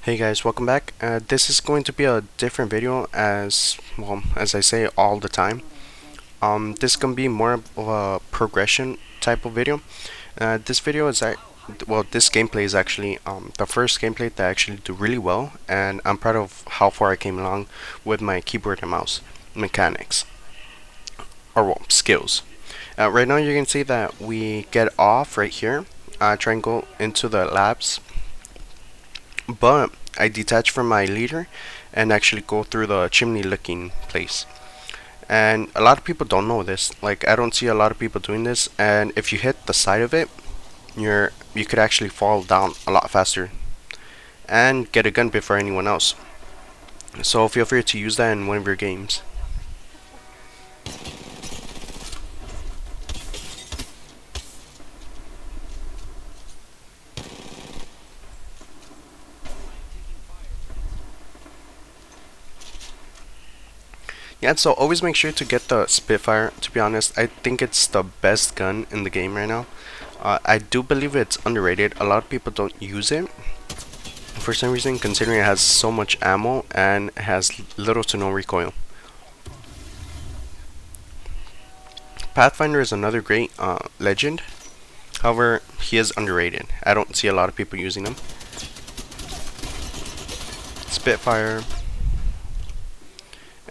Hey guys, welcome back. This is going to be a different video as well as I say all the time. This is gonna be more of a progression type of video. This video is this gameplay is actually the first gameplay that I actually do really well, and I'm proud of how far I came along with my keyboard and mouse mechanics or skills. Right now you can see that we get off right here. Try and go into the labs, but I detach from my leader and actually go through the chimney looking place. And a lot of people don't know this. Like, I don't see a lot of people doing this, and if you hit the side of it, you could actually fall down a lot faster and get a gun before anyone else. So feel free to use that in one of your games. Yeah, so always make sure to get the Spitfire. To be honest, I think it's the best gun in the game right now. I do believe it's underrated. A lot of people don't use it for some reason, considering it has so much ammo and has little to no recoil. Pathfinder is another great legend. However, he is underrated. I don't see a lot of people using him. Spitfire.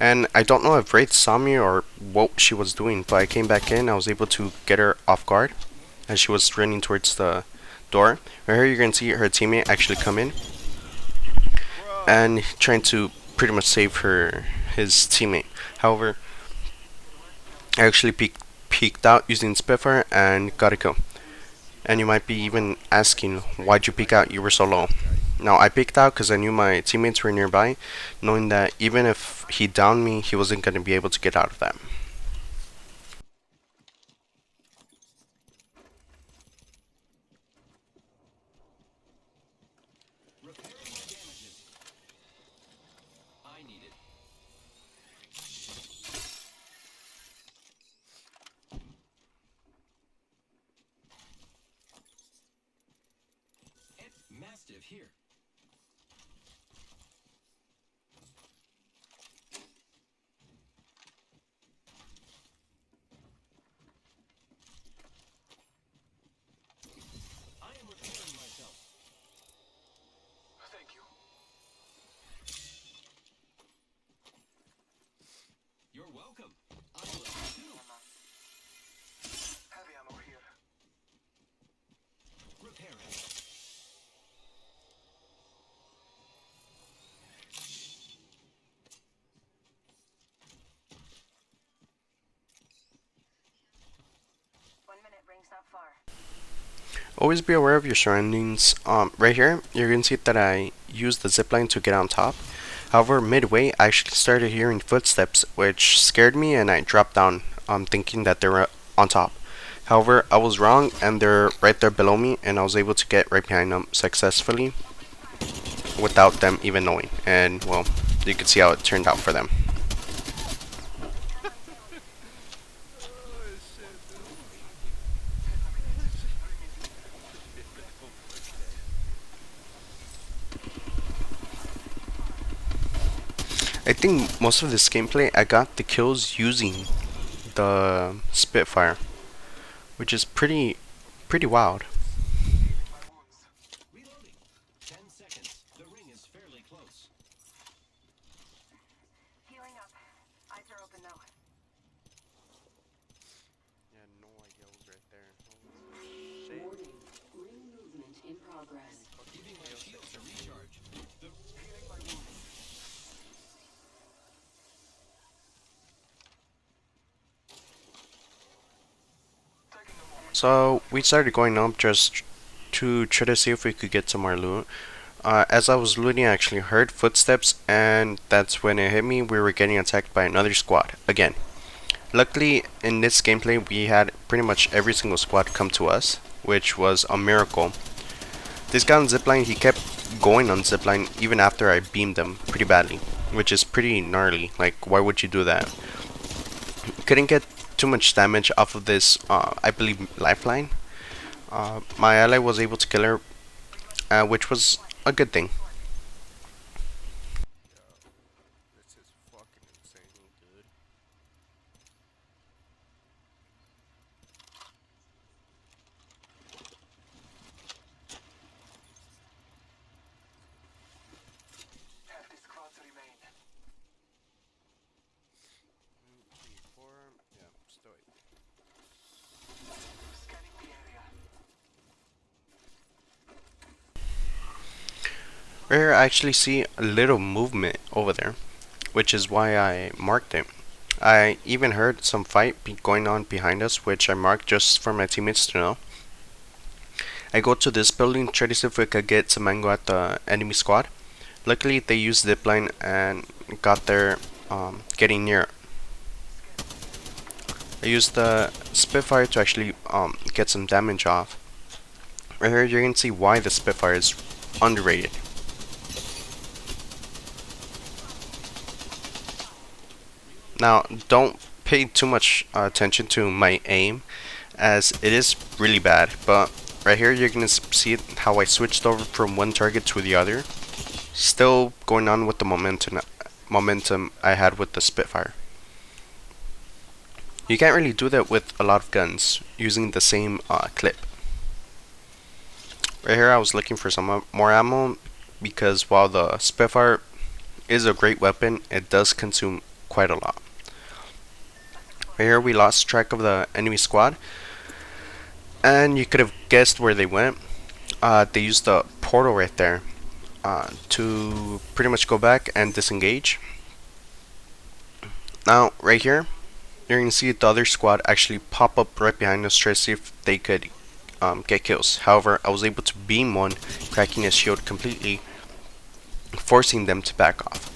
And I don't know if Wraith saw me or what she was doing, but I came back in. I was able to get her off guard as she was running towards the door. Right here you can see her teammate actually come in and trying to pretty much save his teammate. However, I actually peeked out using Spitfire and got a kill. And you might be even asking, why'd you peek out? You were so low. Now, I peeked out because I knew my teammates were nearby, knowing that even if he downed me, he wasn't going to be able to get out of that. Mastiff here. I am repairing myself. Thank you. You're welcome. I love you too. Heavy ammo here. Repairing. Always be aware of your surroundings. Right here, you're going to see that I used the zipline to get on top. However, midway, I actually started hearing footsteps, which scared me, and I dropped down, thinking that they were on top. However, I was wrong, and they're right there below me, and I was able to get right behind them successfully without them even knowing. And, well, you can see how it turned out for them. I think most of this gameplay, I got the kills using the Spitfire, which is pretty wild. Reloading. 10 seconds. The ring is fairly close. Healing up. Eyes are open though. Yeah, no idea what was right there. Warning. Ring movement in progress. Giving my shields a recharge. The healing my wounds. So we started going up just to try to see if we could get some more loot. As I was looting, I actually heard footsteps, and that's when it hit me. We were getting attacked by another squad again. Luckily, in this gameplay, we had pretty much every single squad come to us, which was a miracle. This guy on zipline, he kept going on zipline even after I beamed him pretty badly, which is pretty gnarly. Like, why would you do that? Couldn't get too much damage off of this, I believe, lifeline. My ally was able to kill her, which was a good thing. Right here I actually see a little movement over there, which is why I marked it. I even heard some fight going on behind us, which I marked just for my teammates to know. I go to this building, try to see if we could get some angle at the enemy squad. Luckily, they used zipline and got there, getting near. I used the Spitfire to actually get some damage off. Right here, you can see why the Spitfire is underrated. Now, don't pay too much attention to my aim, as it is really bad, but right here you're gonna see how I switched over from one target to the other, still going on with the momentum I had with the Spitfire. You can't really do that with a lot of guns using the same clip. Right here I was looking for some more ammo, because while the Spitfire is a great weapon, it does consume quite a lot. Right here we lost track of the enemy squad, and you could have guessed where they went. They used the portal right there to pretty much go back and disengage. Now right here you're gonna see the other squad actually pop up right behind us, try to see if they could get kills. However, I was able to beam one, cracking his shield completely, forcing them to back off.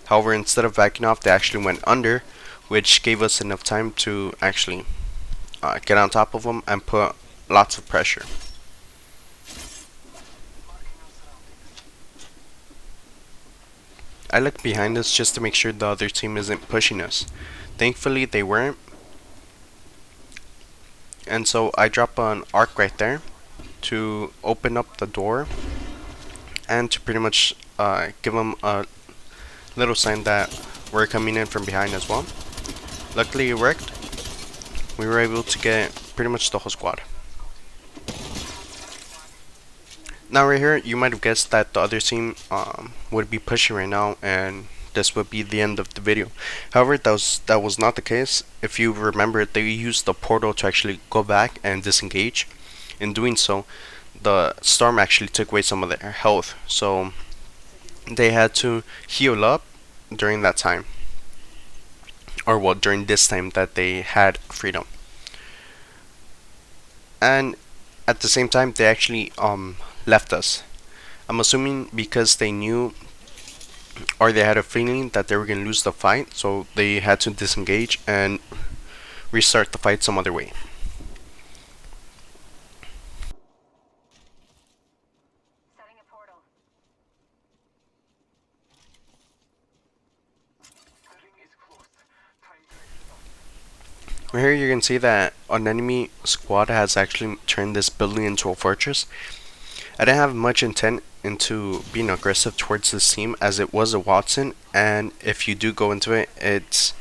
However, instead of backing off, they actually went under, which gave us enough time to actually get on top of them and put lots of pressure. I look behind us just to make sure the other team isn't pushing us. Thankfully, they weren't. And so I drop an arc right there to open up the door and to pretty much give them a little sign that we're coming in from behind as well. Luckily it worked. We were able to get pretty much the whole squad. Now right here you might have guessed that the other team would be pushing right now and this would be the end of the video. However, that was not the case. If you remember, they used the portal to actually go back and disengage. In doing so, the storm actually took away some of their health, so they had to heal up during that time, or well, during this time that they had freedom. And at the same time they actually left us. I'm assuming because they knew, or they had a feeling that they were going to lose the fight, so they had to disengage and restart the fight some other way. Setting a portal. Right here you can see that an enemy squad has actually turned this building into a fortress. I didn't have much intent into being aggressive towards this team, as it was a Wattson, and if you do go into it, it's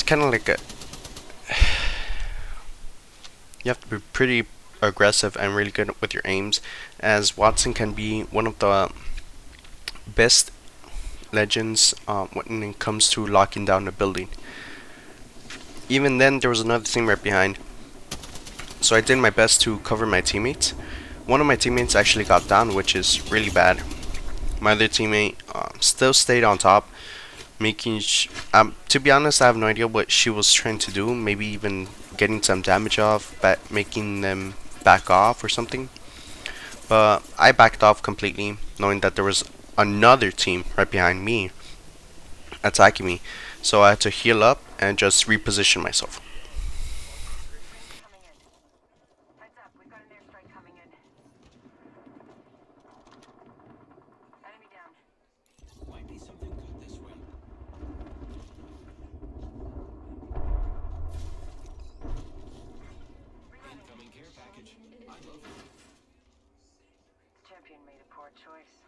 kind of like a you have to be pretty aggressive and really good with your aims, as Wattson can be one of the best legends when it comes to locking down a building. Even then, there was another team right behind, so I did my best to cover my teammates. One of my teammates actually got down, which is really bad. My other teammate still stayed on top, making to be honest, I have no idea what she was trying to do. Maybe even getting some damage off, making them back off or something. But I backed off completely, knowing that there was another team right behind me attacking me, so I had to heal up and just reposition myself. Coming in. Heads up, we've got an airstrike coming in. Enemy down. Might be something good this way. Incoming care package. I love it. Champion made a poor choice.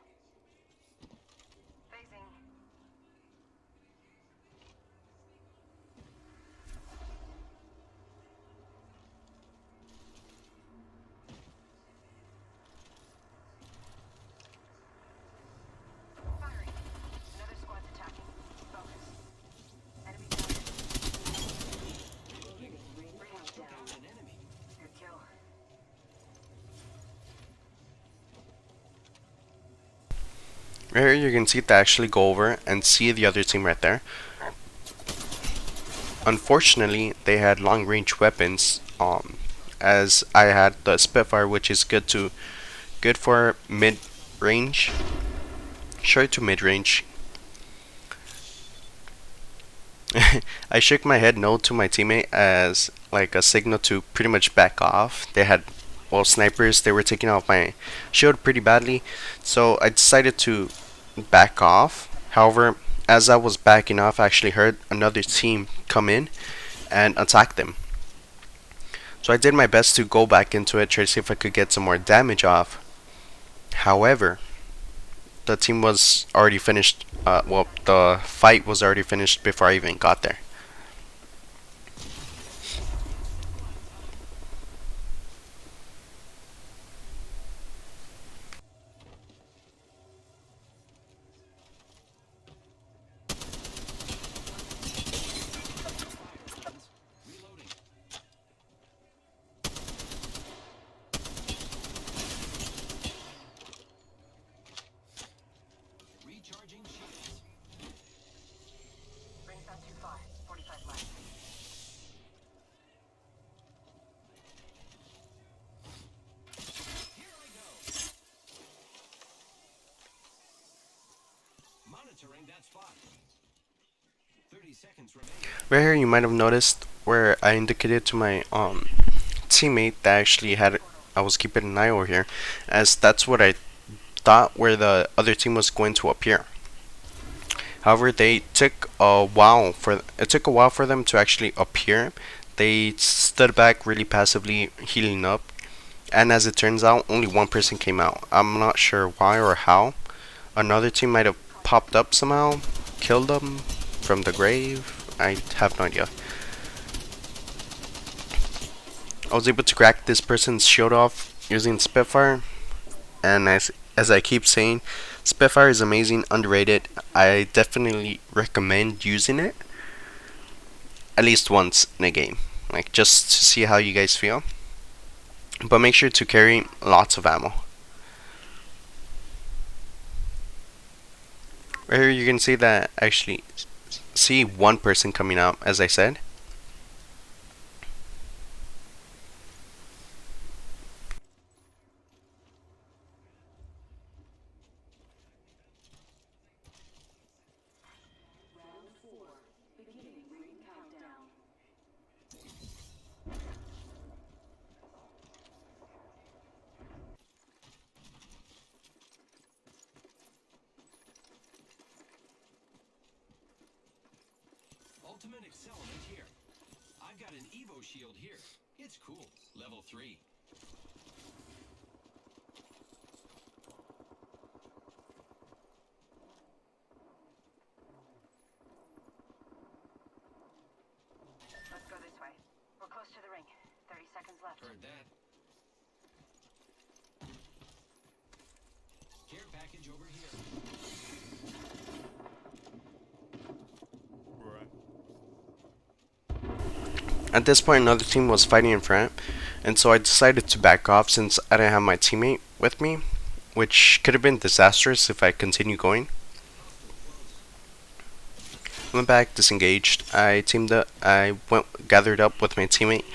Phasing. Firing. Another squad's attacking. Focus. Enemy down. Ring countdown. An enemy. Good kill. Right here you can see to actually go over and see the other team right there. Unfortunately, they had long range weapons, as I had the Spitfire, which is good for mid range, short to mid range. I shook my head no to my teammate as like a signal to pretty much back off. They had, well, snipers. They were taking off my shield pretty badly, so I decided to back off. However, as I was backing off, I actually heard another team come in and attack them. So I did my best to go back into it, try to see if I could get some more damage off. However, the team was already finished. Well, the fight was already finished before I even got there. Reloading. Recharging shields. Ring's not too far. 45 left. Here I go. Monitoring that spot. 30 seconds remaining. Right here, you might have noticed where I indicated to my teammate that actually had I was keeping an eye over here, as that's what I thought where the other team was going to appear. However, they took a while for it took a while for them to actually appear. They stood back really passively, healing up, and as it turns out, only one person came out. I'm not sure why or how. Another team might have popped up somehow, killed them from the grave. I have no idea. I was able to crack this person's shield off using Spitfire, and as I keep saying, Spitfire is amazing, underrated. I definitely recommend using it at least once in a game, like just to see how you guys feel. But make sure to carry lots of ammo. Right here you can see that I actually see one person coming out, as I said. Round 4. Beginning ring countdown. Ultimate accelerant here. I've got an Evo shield here. It's cool. Level 3. Let's go this way. We're close to the ring. 30 seconds left. Heard that. Care package over here. At this point, another team was fighting in front, and so I decided to back off since I didn't have my teammate with me, which could have been disastrous if I continued going. I went back, disengaged. I teamed up. Gathered up with my teammate.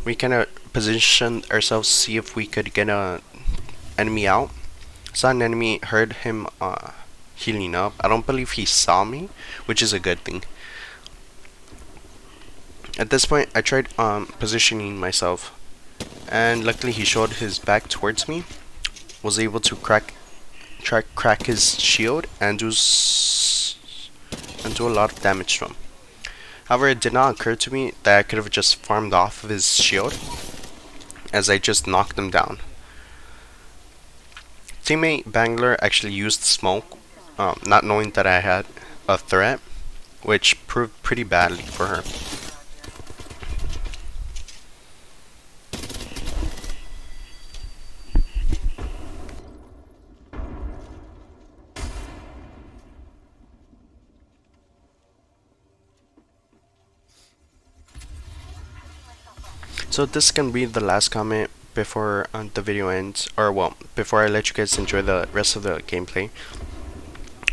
We kind of positioned ourselves to see if we could get a enemy out. Saw an enemy, heard him healing up. I don't believe he saw me, which is a good thing. At this point, I tried positioning myself, and luckily he showed his back towards me. Was able to crack his shield and do a lot of damage to him. However, it did not occur to me that I could have just farmed off of his shield, as I just knocked him down. Teammate Bangler actually used smoke, not knowing that I had a threat, which proved pretty badly for her. So this can be the last comment before the video ends, or well, before I let you guys enjoy the rest of the gameplay.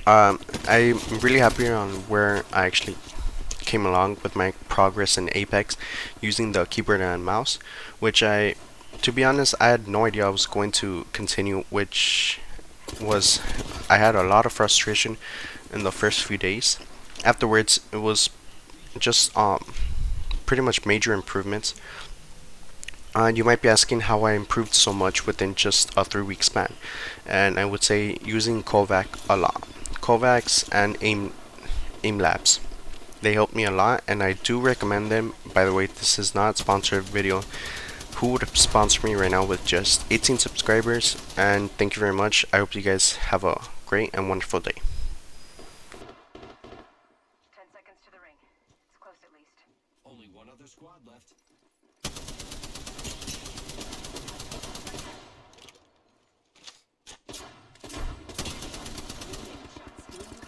I'm really happy on where I actually came along with my progress in Apex using the keyboard and mouse, which to be honest, I had no idea I was going to continue, which was, I had a lot of frustration in the first few days. Afterwards, it was just pretty much major improvements. You might be asking how I improved so much within just a 3 week span, and I would say using Kovac a lot. Kovacs and Aim Labs. They helped me a lot, and I do recommend them. By the way, this is not a sponsored video. Who would sponsor me right now with just 18 subscribers? And thank you very much. I hope you guys have a great and wonderful day. 10 seconds to the ring. It's close at least. Only one other squad left.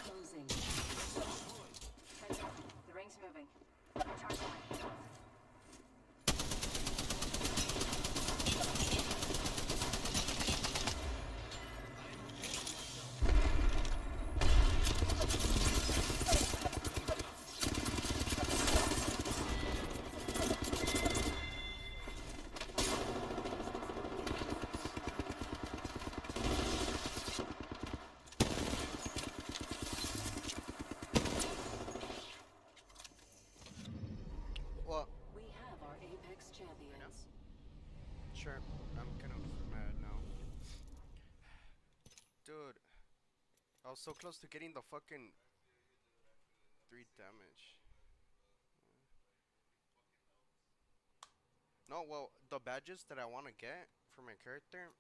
Closing. Heads up. The ring's moving. Charge line. Well, We have our Apex champions. sure. I'm kind of mad now. Dude, I was so close to getting the fucking 3 damage. No, well, the badges that I want to get for my character,